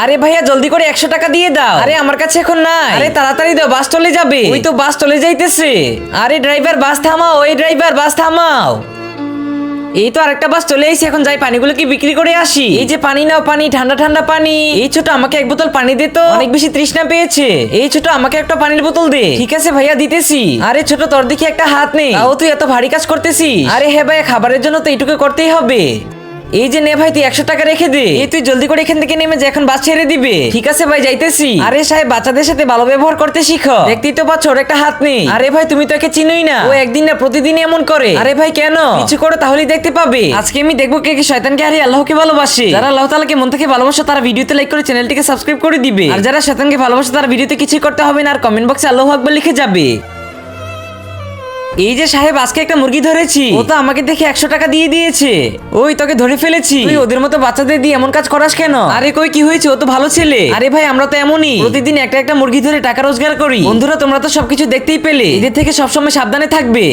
আরে ভাইয়া জলদি করে 100 টাকা দিয়ে দাও। আরে আমার কাছে এখন নাই। আরে তাড়াতাড়ি দাও, বাস চলে যাবে। ওই তো বাস চলে যাইতেছে। আরে ড্রাইভার বাস থামাও, এই ড্রাইভার বাস থামাও। এই তো আরেকটা বাস চলে এসেছে, এখন যাই পানিগুলো কি বিক্রি করে আসি। এই যে পানি নাও, পানি, ঠান্ডা ঠান্ডা পানি। এই ছোট আমাকে এক বোতল পানি দে তো, অনেক বেশি তৃষ্ণা পেয়েছে। এই ছোট আমাকে একটা পানির বোতল দে। ঠিক আছে ভাইয়া দিতেছি। আরে ছোট তোর দেখি একটা হাত নেই, তাও তুই এত ভারী কাজ করতেছিস। আরে হ্যাঁ ভাইয়া খাবারের জন্য তো এইটুকু করতেই হবে। এই যে নে ভাই তুই 100 টাকা রেখে দে। এই তুই জলদি করে এখান থেকে নেমে যা, এখন বাস ছেড়ে দিবে। ঠিক আছে ভাই যাইতেছি। আরে সাহেব বাচ্চাদের সাথে ভালো ব্যবহার করতে শিখো। দেখতেই তো পাচ্ছ ওর একটা হাত নেই। আরে ভাই তুমি তো একে চিনোই না, ও একদিন না প্রতিদিন এমন করে। আরে ভাই কেন? কিছু করো তাহলেই দেখতে পাবে। আজকে আমি দেখবো কে কে শয়তানকে হারিয়ে আল্লাহকে ভালোবাসে। যারা আল্লাহ তাআলাকে মন থেকে ভালোবাসে তারা ভিডিওতে লাইক করে চ্যানেলটিকে সাবস্ক্রাইব করে দিবে। আর যারা শয়তানকে ভালোবাসে তারা ভিডিওতে কিছু করতে হবে না, আর কমেন্ট বক্সে আল্লাহু আকবার লিখে যাবে। এই যে সাহেব আজকে একটা মুরগি ধরেছি, ও তো আমাকে দেখে 100 টাকা দিয়ে দিয়েছে। ওই তোকে ধরে ফেলেছি। তুই ওদের মতো বাচ্চাদের দিয়ে এমন কাজ করাস কেন? আরে কই কি হয়েছে, ও তো ভালো ছেলে। আরে ভাই আমরা তো এমনই, প্রতিদিন একটা একটা মুরগি ধরে টাকা রোজগার করি। বন্ধুরা তোমরা তো সবকিছু দেখতেই পেলে, এদের থেকে সবসময় সাবধানে থাকবে।